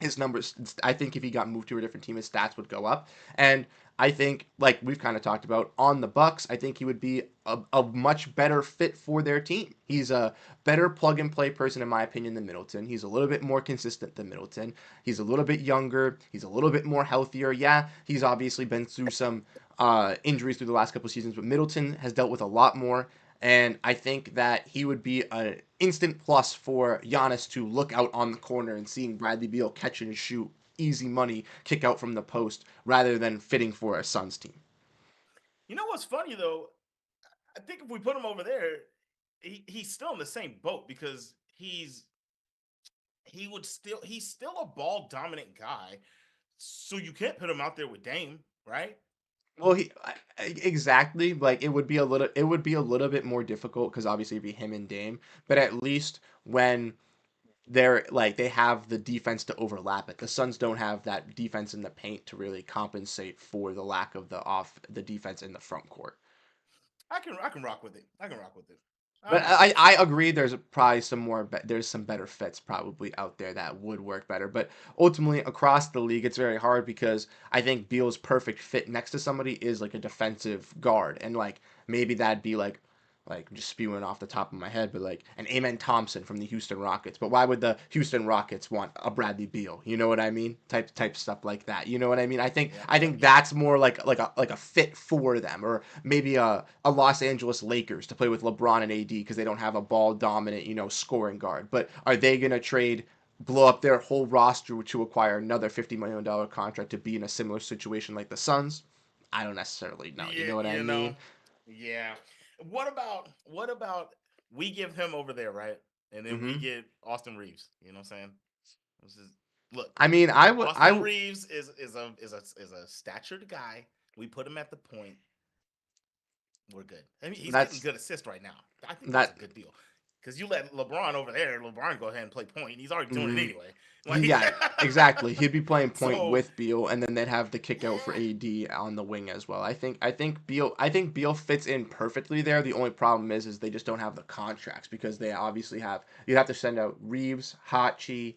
his numbers, I think if he got moved to a different team, his stats would go up. And I think, like we've kind of talked about on the Bucks, I think he would be a much better fit for their team. He's a better plug and play person, in my opinion, than Middleton. He's a little bit more consistent than Middleton. He's a little bit younger. He's a little bit more healthier. Yeah, he's obviously been through some injuries through the last couple of seasons, but Middleton has dealt with a lot more. And I think that he would be an instant plus for Giannis to look out on the corner and seeing Bradley Beal catch and shoot easy money kick out from the post rather than fitting for a Suns team. You know what's funny though? I think if we put him over there, he's still in the same boat because he's still a ball dominant guy. So you can't put him out there with Dame, right? Well, exactly like it would be a little bit more difficult because obviously it'd be him and Dame, but at least when they're like they have the defense to overlap it. The Suns don't have that defense in the paint to really compensate for the lack of the defense in the front court. I can rock with it. I can rock with it. But I'm with it. I agree. There's probably some more. There's some better fits probably out there that would work better. But ultimately, across the league, it's very hard because I think Beal's perfect fit next to somebody is like a defensive guard, and like maybe that'd be like I'm just spewing off the top of my head, but like an Amen Thompson from the Houston Rockets. But why would the Houston Rockets want a Bradley Beal? You know what I mean? Type stuff like that. You know what I mean? Yep. I Yep. think Yep. that's more like a fit for them, or maybe a Los Angeles Lakers to play with LeBron and AD because they don't have a ball dominant scoring guard. But are they gonna trade? Blow up their whole roster to acquire another $50 million contract to be in a similar situation like the Suns? I don't necessarily know. You Yeah. know what I You know. mean? Yeah. What about we give him over there, right? And then we hmm get Austin Reeves. You know what I'm saying? This is look. I mean, Austin Reeves is a statured guy. We put him at the point. We're good. I mean, he's getting that's good assists right now. I think that's a that. good deal. Because you let LeBron over there, LeBron go ahead and play point. He's already doing it mhm. anyway. Like, Yeah, exactly. He'd be playing point so with Beal, and then they'd have the kick out for yeah, AD on the wing as well. I think Beal fits in perfectly there. The only problem is they just don't have the contracts because they obviously have you have to send out Reeves, Hachi,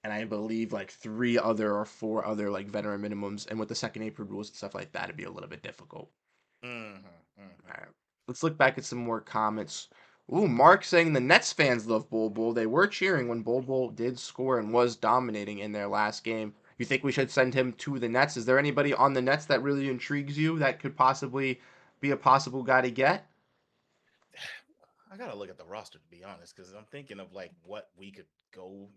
and I believe like three other or four other like veteran minimums, and with the second April rules and stuff like that, it'd be a little bit difficult. All right. Let's look back at some more comments. Ooh, Mark saying the Nets fans love Bol Bol. They were cheering when Bol Bol did score and was dominating in their last game. You think we should send him to the Nets? Is there anybody on the Nets that really intrigues you that could possibly be a possible guy to get? I gotta look at the roster to be honest, because I'm thinking of like what we could go,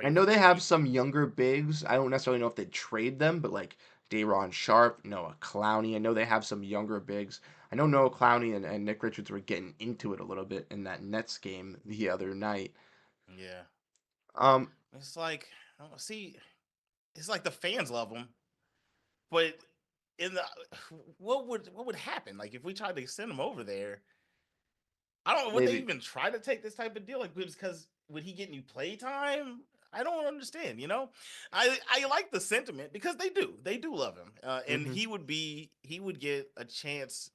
I trade know for they him. have some younger bigs. I don't necessarily know if they'd trade them, but like Dayron Sharp, Noah Clowney. I know they have some younger bigs. I know Noah Clowney and Nick Richards were getting into it a little bit in that Nets game the other night. Yeah, Um, it's like see, it's like the fans love him, but in the what would happen? Like if we tried to send him over there, I don't. Would they maybe even try to take this type of deal? Like because would he get new play time? I don't understand. I like the sentiment because they do love him, and hmm he would get a chance.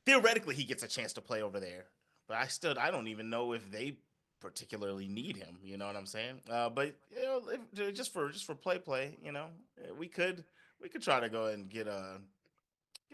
Theoretically, he gets a chance to play over there, but I don't even know if they particularly need him. You know what I'm saying? But just for play, we could try to go and get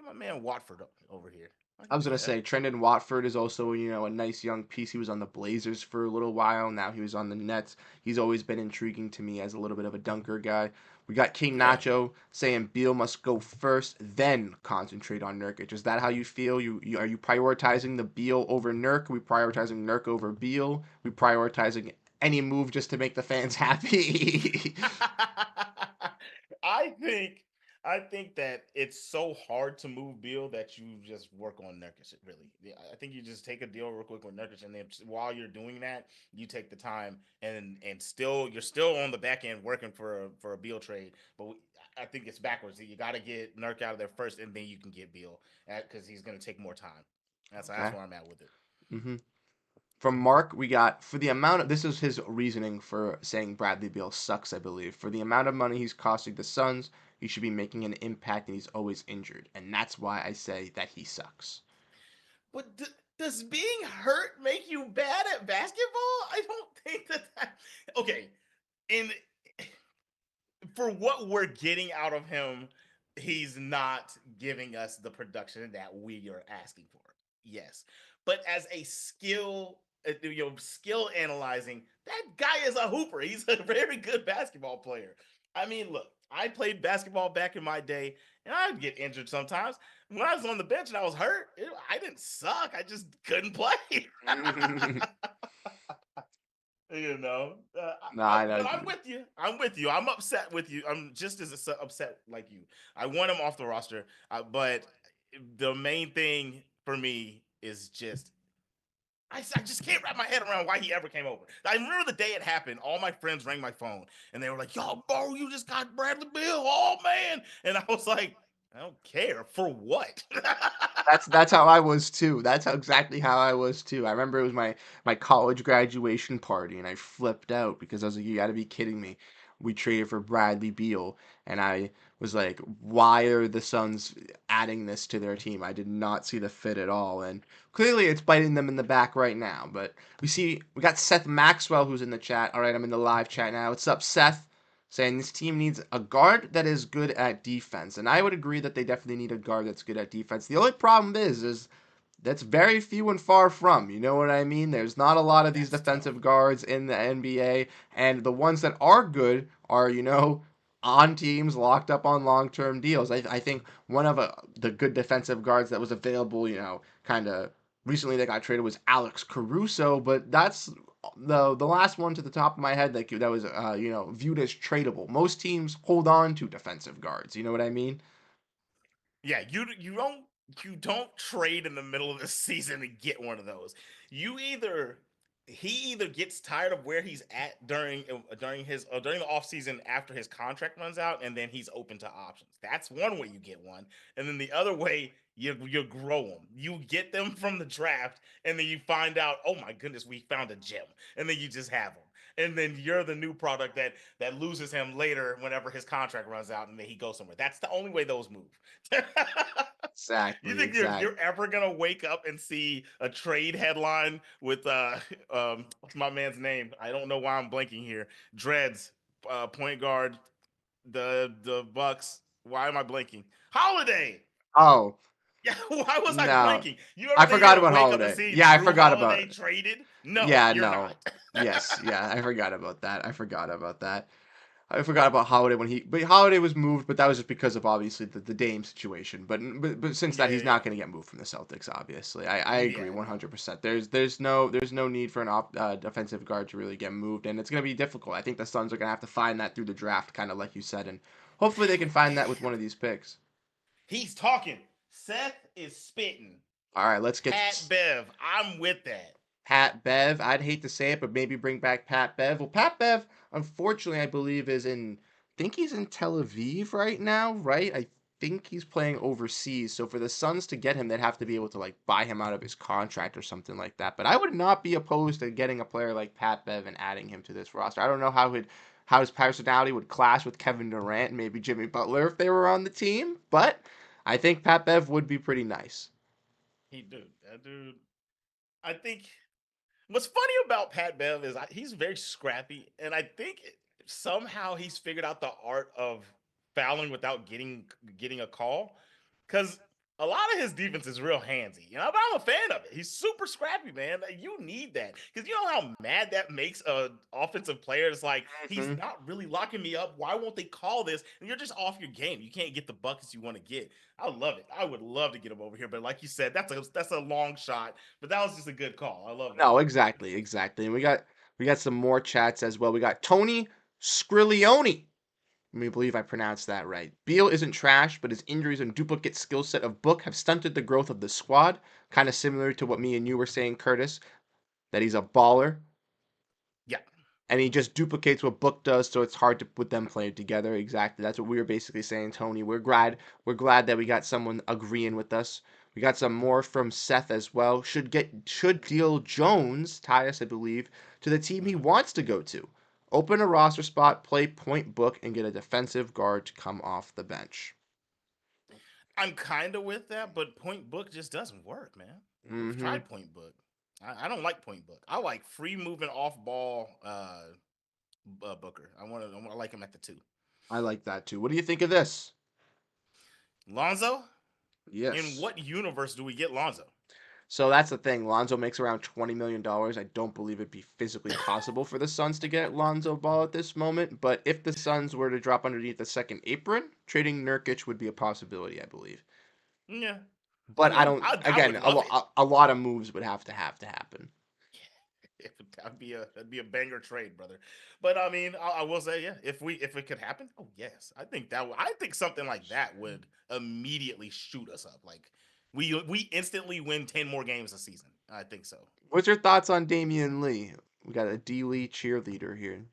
my man Watford over here. I I could was do gonna that. say Trendon Watford is also a nice young piece. He was on the Blazers for a little while. Now he was on the Nets. He's always been intriguing to me as a little bit of a dunker guy. We got King Yeah. Nacho saying Beal must go first, then concentrate on Nurkic. Is that how you feel? Are you prioritizing the Beal over Nurk? Are we prioritizing Nurk over Beal? Are we prioritizing any move just to make the fans happy? I think I think that it's so hard to move Beal that you just work on Nurkic. Really, yeah, I think you just take a deal real quick with Nurkic, and then while you're doing that, you take the time and still you're still on the back end working for a Beal trade. But I think it's backwards. You got to get Nurk out of there first, and then you can get Beal because he's going to take more time. That's Okay. where I'm at with it. hmm From Mark, we got for the amount of this is his reasoning for saying Bradley Beal sucks, I believe. For the amount of money he's costing the Suns, he should be making an impact and he's always injured. And that's why I say that he sucks. But does being hurt make you bad at basketball? I don't think that. Okay, in for what we're getting out of him, he's not giving us the production that we are asking for. Yes, but as a skill analyzing, that guy is a hooper. He's a very good basketball player. I mean, look, I played basketball back in my day, and I'd get injured sometimes. When I was on the bench and I was hurt, I didn't suck. I just couldn't play. No, I But know. I'm with you. I'm with you. I'm upset with you. I'm just as upset like you. I want him off the roster, but the main thing for me is just I just can't wrap my head around why he ever came over. I remember the day it happened. All my friends rang my phone and they were like, "Yo, bro, you just got Bradley Beal, oh man!" And I was like, "I don't care for what." That's how I was too. That's exactly how I was too. I remember it was my college graduation party and I flipped out because I was like, you got to be kidding me. we traded for Bradley Beal, and I was like, why are the Suns adding this to their team? I did not see the fit at all, and clearly it's biting them in the back right now. But we got Seth Maxwell who's in the chat. All right, I'm in the live chat now. What's up, Seth? Saying this team needs a guard that is good at defense, and I would agree that they definitely need a guard that's good at defense. The only problem is that's very few and far from. You know what I mean? There's not a lot of these That's tough. defensive guards in the NBA, and the ones that are good are, on teams locked up on long-term deals. I think one of the good defensive guards that was available, kind of recently that got traded was Alex Caruso, but that's the last one to the top of my head that was viewed as tradable. Most teams hold on to defensive guards. You know what I mean? Yeah, you don't trade in the middle of the season to get one of those. You either he either gets tired of where he's at during the offseason after his contract runs out, and then he's open to options. That's one way you get one, and then the other way you grow them. You get them from the draft, and then you find out, oh my goodness, we found a gem, and then you just have them. And then you're the new product that loses him later whenever his contract runs out, and then he goes somewhere. That's the only way those move. You Exactly, think exactly. you're ever gonna wake up and see a trade headline with what's my man's name? I don't know why I'm blanking here. Dreads, point guard, the Bucks. Why am I blanking? Holiday. Oh, Yeah, why was I no. blanking? You I ever think you're forgot gonna about wake up and Holiday. see Yeah, I Drew forgot Holiday about. traded? No, Yeah, you're no. not. Yes, yeah, I forgot about that. I forgot about that. I forgot about Holiday but Holiday was moved, but that was just because of obviously the Dame situation. But since that, Yeah, he's yeah, not going to get moved from the Celtics. Obviously, I agree yeah. No. 100%. There's no need for an defensive guard to really get moved, and it's going to be difficult. I think the Suns are going to have to find that through the draft, kind of like you said, and hopefully they can find that with one Damn. of these picks. He's talking. Seth is spitting. All right, let's get Pat Bev. I'm with that. Pat Bev. I'd hate to say it, but maybe bring back Pat Bev. Well, Pat Bev, unfortunately, I believe think he's in Tel Aviv right now, right? I think he's playing overseas. So for the Suns to get him, they'd have to be able to like buy him out of his contract or something like that. But I would not be opposed to getting a player like Pat Bev and adding him to this roster. I don't know how his personality would clash with Kevin Durant and maybe Jimmy Butler if they were on the team, but I think Pat Bev would be pretty nice. That dude. I think what's funny about Pat Bev is he's very scrappy, and I think somehow he's figured out the art of fouling without getting a call. Because a lot of his defense is real handsy, but I'm a fan of it. He's super scrappy, man. Like, you need that because you know how mad that makes a offensive player. It's like he's Mhm. not really locking me up. Why won't they call this? And you're just off your game. You can't get the buckets you want to get. I love it. I would love to get him over here, but like you said, that's a long shot. But that was just a good call. I love that. No, exactly, exactly. And we got some more chats as well. We got Tony Scriglione. Let me believe I pronounced that right. Beal isn't trash, but his injuries and duplicate skill set of Book have stunted the growth of the squad. Kind of similar to what me and you were saying, Curtis, that he's a baller Yeah. and he just duplicates what Book does, so it's hard to put them playing together. Exactly. That's what we were basically saying, Tony. We're glad that we got someone agreeing with us. We got some more from Seth as well. Should deal Jones, Tyus, I believe, to the team he Mhm. wants to go to. Open a roster spot, play point Book, and get a defensive guard to come off the bench. I'm kind of with that, but Point Book just doesn't work, man. We've Mm-hmm. tried Point Book. I don't like Point Book. I like free moving off ball Booker. I like him at the two. I like that too. What do you think of this? Lonzo. In Yes. what universe do we get Lonzo? So that's the thing. Lonzo makes around $20 million. I don't believe it'd be physically possible for the Suns to get Lonzo Ball at this moment. But if the Suns were to drop underneath the second apron, trading Nurkic would be a possibility, I believe. Yeah, But I yeah. don't. I Again, would love it. a lot of moves would have to happen. That'd be a banger trade, brother. But I mean, I will say, yeah, if it could happen, oh yes, I think something like that would immediately shoot us up. Like we instantly win 10 more games a season. I think so. What's your thoughts on Damian Lee? We got a D Lee cheerleader here.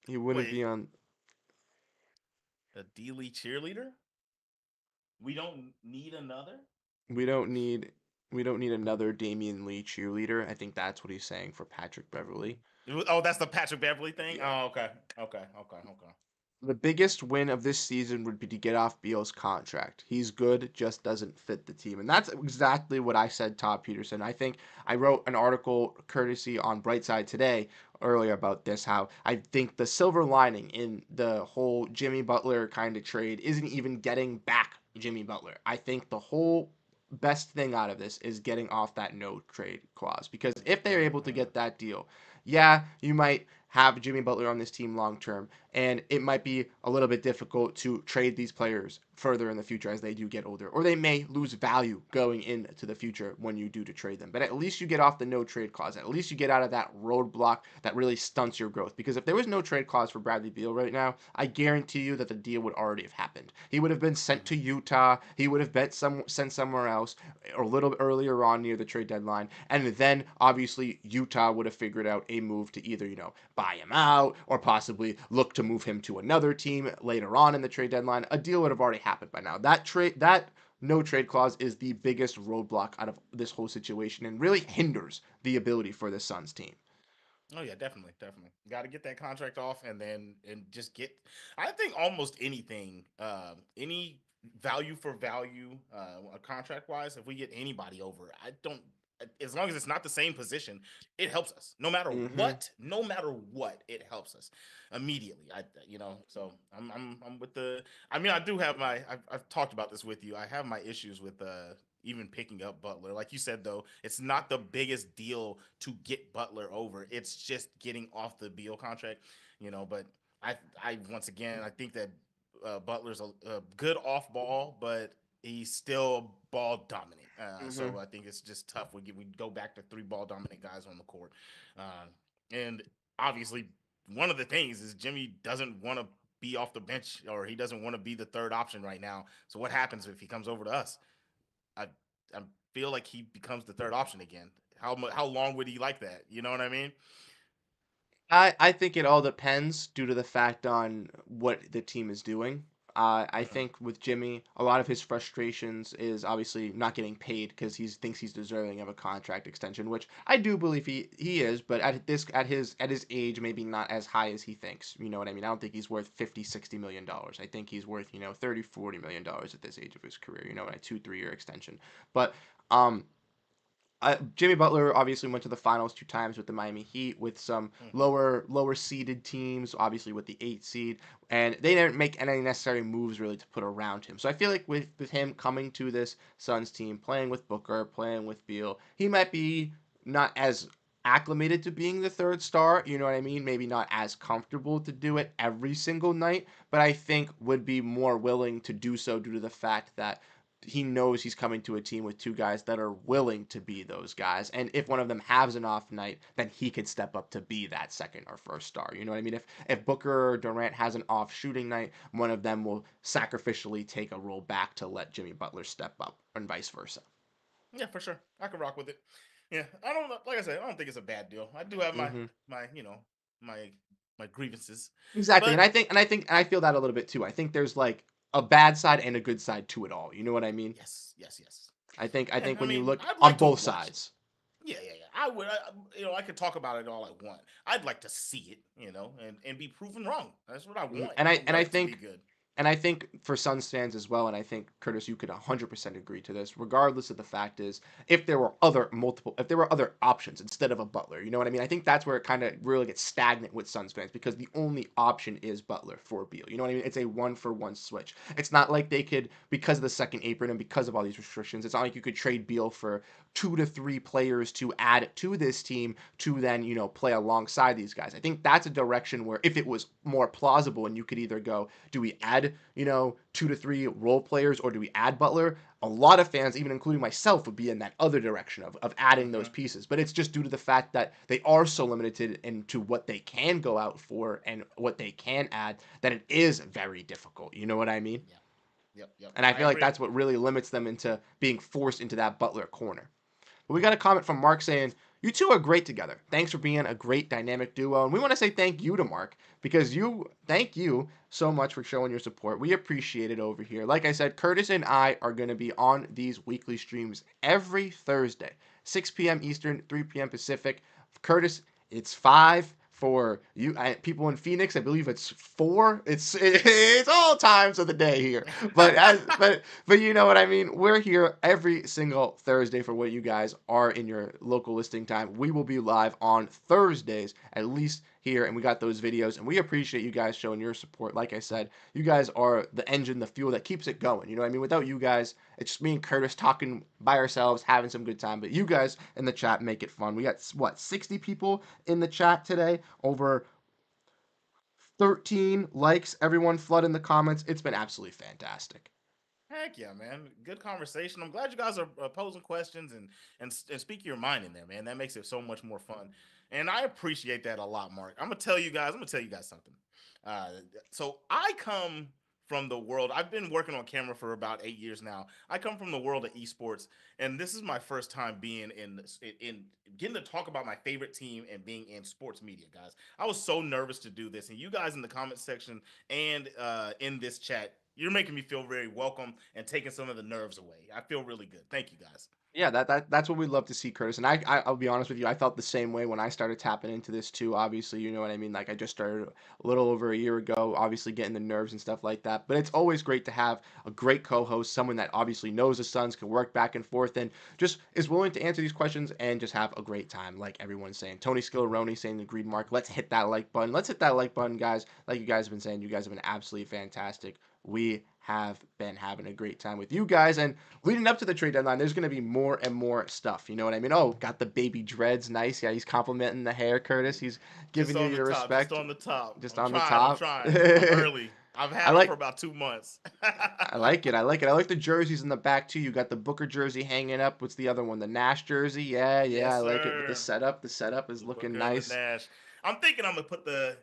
He wouldn't Wait, be on. a D Lee cheerleader? We don't need another. We don't need. We don't need another Damian Lee cheerleader. I think that's what he's saying for Patrick Beverly. Oh, that's the Patrick Beverly thing. Yeah. Oh, okay, okay, okay, okay. The biggest win of this season would be to get off Beal's contract. He's good, just doesn't fit the team. And that's exactly what I said, Todd Peterson. I think I wrote an article courtesy on Brightside today earlier about this, how I think the silver lining in the whole Jimmy Butler kind of trade isn't even getting back Jimmy Butler. I think the whole best thing out of this is getting off that no trade clause, because if they're able to Mm-hmm. get that deal, yeah, you might have Jimmy Butler on this team long term, and it might be a little bit difficult to trade these players further in the future as they do get older, or they may lose value going into the future when you do to trade them. But at least you get off the no trade clause. At least you get out of that roadblock that really stunts your growth. Because if there was no trade clause for Bradley Beal right now, I guarantee you that the deal would already have happened. He would have been sent to Utah. He would have been sent somewhere else or a little earlier on near the trade deadline, and then obviously Utah would have figured out a move to either buy him out or possibly look to move him to another team later on in the trade deadline. A deal would have already happened by now. That no trade clause is the biggest roadblock out of this whole situation and really hinders the ability for the Suns team. Oh yeah, definitely, definitely. Got to get that contract off, and just get. I think almost anything, any value for value, contract wise, if we get anybody over, I don't. As long as it's not the same position, it helps us. No matter Mm-hmm. what, no matter what, it helps us immediately. So I'm with the. I mean, I do have my. I've talked about this with you. I have my issues with even picking up Butler. Like you said, though, it's not the biggest deal to get Butler over. It's just getting off the Beal contract, But I once again, I think that Butler's a good off ball, but he's still ball dominant. Mm-hmm. So I think it's just tough. We go back to three ball dominant guys on the court, and obviously one of the things is Jimmy doesn't want to be off the bench, or he doesn't want to be the third option right now. So what happens if he comes over to us? I I feel like he becomes the third option again. How long would he like that? You know what I mean? I think it all depends due to the fact on what the team is doing. I Mm-hmm. think with Jimmy, a lot of his frustrations is obviously not getting paid because he thinks he's deserving of a contract extension, which I do believe he is, but at his age, maybe not as high as he thinks. You know what I mean? I don't think he's worth 50, $60 million. I think he's worth 30, $40 million at this age of his career. A 2, 3 year extension, but um Jimmy Butler obviously went to the finals 2 times with the Miami Heat with some Mm-hmm. lower seeded teams, obviously with the 8 seed, and they didn't make any necessary moves really to put around him. So I feel like with him coming to this Suns team, playing with Booker, playing with Beal, he might be not as acclimated to being the third star, you know what I mean? Maybe not as comfortable to do it every single night, but I think would be more willing to do so due to the fact that he knows he's coming to a team with two guys that are willing to be those guys. And if one of them has an off night, then he could step up to be that second or first star. You know what I mean? If Booker or Durant has an off shooting night, one of them will sacrificially take a role back to let Jimmy Butler step up, and vice versa. Yeah, for sure. I can rock with it. Yeah, I don't know. Like I said, I don't think it's a bad deal. I do have my Mm-hmm. my my my grievances, Exactly, and but I feel that a little bit too. I think there's like a bad side and a good side to it all. You know what I mean? yes, yes, yes. I Yeah, think I when you mean, look I'd on like to both watch it. sides. Yeah, yeah, yeah. I would. I could talk about it all I want. I'd like to see it, and be proven wrong. That's what I Mhm. want. And I I and I want it to be think good. And I think for Suns fans as well, and I think Curtis, you could 100% agree to this, regardless of the fact is if there were other options instead of a Butler, you know what I mean? I think that's where it kind of really gets stagnant with Suns fans because the only option is Butler for Beal. You know what I mean? It's a 1-for-1 switch. It's not like they could, because of the second apron and because of all these restrictions, it's not like you could trade Beal for 2 to 3 players to add to this team to then play alongside these guys. I think that's a direction where if it was more plausible and you could either go, do we add 2 to 3 role players or do we add Butler? A lot of fans, even including myself, would be in that other direction of adding those Mm-hmm. pieces. But it's just due to the fact that they are so limited into what they can go out for and what they can add that it is very difficult. You know what I mean? Yeah. Yep. Yep. And I I feel like agree. that's what really limits them into being forced into that Butler corner. But we got a comment from Mark saying, you two are great together. Thanks for being a great dynamic duo. And we want to say thank you to Mark because thank you so much for showing your support. We appreciate it over here. Like I said, Curtis and I are going to be on these weekly streams every Thursday, 6 p.m. Eastern, 3 p.m. Pacific. Curtis, it's 5 for you people in Phoenix. I believe it's 4. It's all times of the day here. But you know what I mean. We're here every single Thursday for what you guys are in your local listing time. We will be live on Thursdays at least here, and we got those videos, and we appreciate you guys showing your support. Like I said, you guys are the engine, the fuel that keeps it going. You know what I mean? Without you guys, it's just me and Curtis talking by ourselves, having some good time. But you guys in the chat make it fun. We got what 60 people in the chat today, over 13 likes, everyone flooding the comments. It's been absolutely fantastic. Heck yeah, man! Good conversation. I'm glad you guys are posing questions and speak your mind in there, man. That makes it so much more fun, and I appreciate that a lot, Mark. I'm gonna tell you guys. I'm gonna tell you guys something. Uh, so I come from the world. I've been working on camera for about 8 years now. I come from the world of esports, and this is my first time being in getting to talk about my favorite team and being in sports media, guys. I was so nervous to do this, and you guys in the comment section and in this chat, you're making me feel very welcome and taking some of the nerves away. I feel really good. Thank you, guys. Yeah, that's what we love to see, Curtis. And I'll be honest with you, I felt the same way when I started tapping into this too. Obviously, you know what I mean. Like I just started a little over a year ago. Obviously, getting the nerves and stuff like that. But it's always great to have a great co-host, someone that obviously knows the Suns, can work back and forth, and just is willing to answer these questions and just have a great time. Like everyone's saying, Tony Skillaroni saying the green mark. Let's hit that like button. Let's hit that like button, guys. Like you guys have been saying, you guys have been absolutely fantastic. We have been having a great time with you guys, and leading up to the trade deadline, there's going to be more and more stuff. You know what I mean? Oh, got the baby dreads. Nice. Yeah, he's complimenting the hair, Curtis. He's Just giving you on the your top. Just respect. on the top. Just I'm on the trying. I'm top. trying. I'm I early. I've had them for like about 2 months. I like it. I like it. I like the jerseys in the back too. You got the Booker jersey hanging up. What's the other one? The Nash jersey. Yeah, yeah. Yes, I like it with the sir. setup. The setup is The looking Booker and the nice. Nash. I'm thinking I'm gonna put the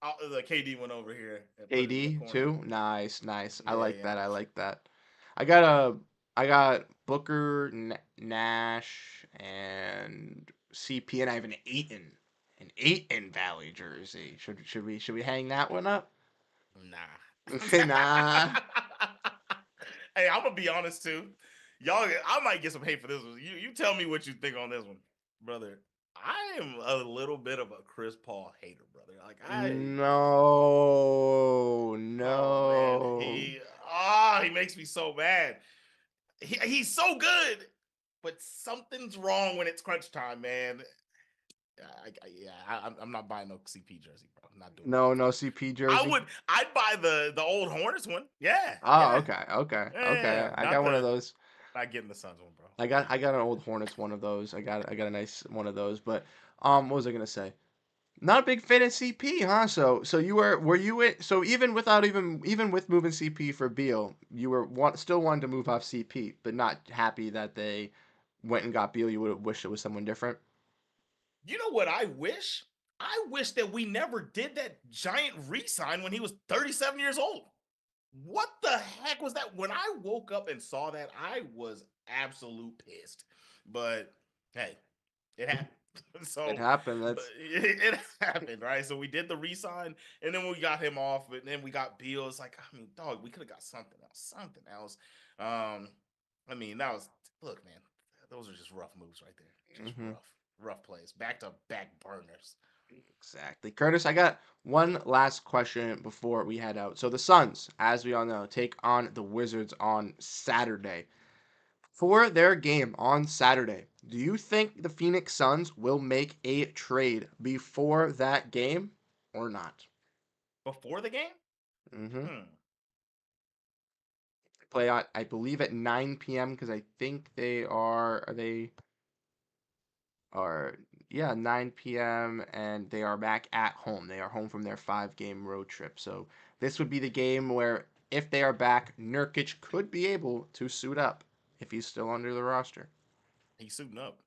KD one over here and put it in the KD corner. too. Nice, nice. I Yeah, like yeah. that. I like that. I got a I got Booker, Nash, and CP, and I have an Aiton Valley jersey. Should we hang that one up? Nah. Nah. Hey, I'm gonna be honest too. Y'all, I might get some hate for this one. You tell me what you think on this one, brother. I am a little bit of a Chris Paul hater, brother. No, Oh man, no. he makes me so mad. He's so good, but something's wrong when it's crunch time, man. I'm not buying no CP jersey, bro. I'm not doing it. No, no CP jersey. I'd buy the old Hornets one. Yeah, Oh, yeah, okay, okay, yeah. okay. I got one of those. Not getting the Suns one, bro. I got an old Hornets one of those. I got a nice one of those. But what was I gonna say? Not a big fan of CP, huh? So you were you it? So even without even with moving CP for Beal, you were still wanting to move off CP, but not happy that they went and got Beal. You would have wished it was someone different. You know what I wish? I wish that we never did that giant re-sign when he was 37 years old. What the heck was that? When I woke up and saw that, I was absolute pissed. But hey, it happened. It So happened. but That's it happened, right? So we did the re-sign, and then we got him off, but then we got Beal. It's like, I mean, dog, we could have got something else, something else. I mean, that was look, man, those are just rough moves right there. Just hmm rough plays, back to back burners. exactly. Curtis, I got one last question before we head out. So the Suns, as we all know, take on the Wizards on Saturday. For their game on Saturday, do you think the Phoenix Suns will make a trade before that game or not? Before the game? Mm-hmm. Hmm. Play on, I believe, at 9 p.m. because I think they are yeah 9 p.m. and they are back at home. They are home from their 5 game road trip. So this would be the game where if they are back, Nurkic could be able to suit up if he's still under the roster. He's suiting up.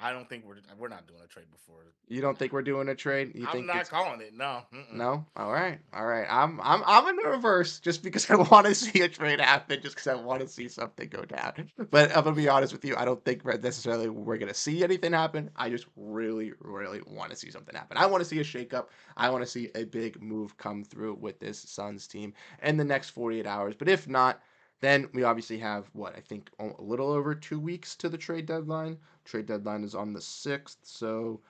I don't think we're not doing a trade before. You don't think we're doing a trade? You I'm think not it's calling it. No. no? All right, all right. I'm in the reverse just because I want to see a trade happen, just because I want to see something go down. But I'm gonna be honest with you, I don't think necessarily we're gonna see anything happen. I just really, really want to see something happen. I want to see a shakeup. I want to see a big move come through with this Suns team in the next 48 hours. But if not, then we obviously have what I think a little over 2 weeks to the trade deadline. Trade deadline is on the 6th, so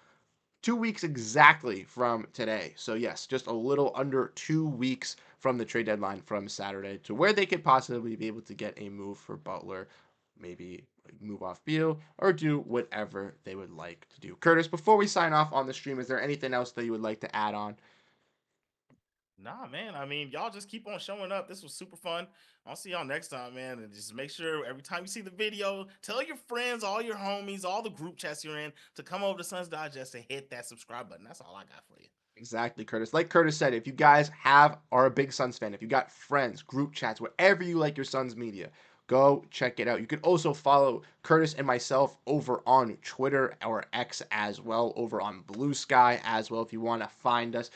2 weeks exactly from today. So, yes, just a little under 2 weeks from the trade deadline from Saturday to where they could possibly be able to get a move for Butler, maybe move off Beal, or do whatever they would like to do. Curtis, before we sign off on the stream, is there anything else that you would like to add on? Nah, man. I mean, y'all just keep on showing up. This was super fun. I'll see y'all next time, man. And just make sure every time you see the video, tell your friends, all your homies, all the group chats you're in to come over to Suns Digest and hit that subscribe button. That's all I got for you. Exactly, Curtis. Like Curtis said, if you guys are a big Suns fan, if you got friends, group chats, wherever you like your Suns media, go check it out. You can also follow Curtis and myself over on Twitter or X as well, over on Blue Sky as well, if you want to find us.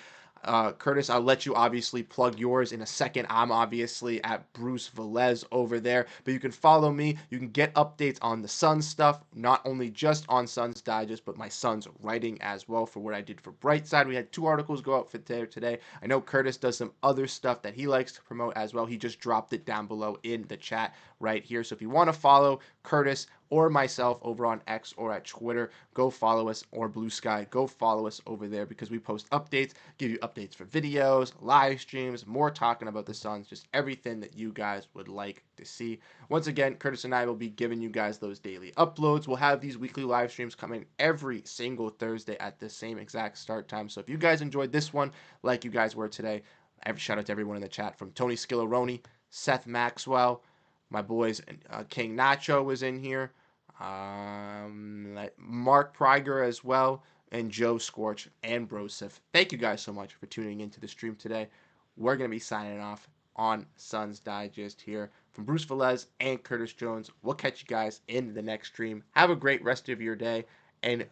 Curtis, I'll let you obviously plug yours in a second. I'm obviously at Bruce Velez over there, but you can follow me. You can get updates on the Suns stuff, not only just on Suns Digest, but my son's writing as well for what I did for Brightside. We had 2 articles go out for there today. I know Curtis does some other stuff that he likes to promote as well. He just dropped it down below in the chat right here. So if you want to follow Curtis or myself over on X or at Twitter, go follow us, or Blue Sky, go follow us over there because we post updates, give you updates for videos, live streams, more talking about the Suns, just everything that you guys would like to see. Once again, Curtis and I will be giving you guys those daily uploads. We'll have these weekly live streams coming every single Thursday at the same exact start time. So if you guys enjoyed this one like you guys were today, every shout out to everyone in the chat, from Tony Skillaroni, Seth Maxwell, my boys King Nacho was in here, Mark Priger as well, and Joe Scorch and Brosif. Thank you guys so much for tuning into the stream today. We're going to be signing off on Suns Digest here from Bruce Velez and Curtis Jones. We'll catch you guys in the next stream. Have a great rest of your day, and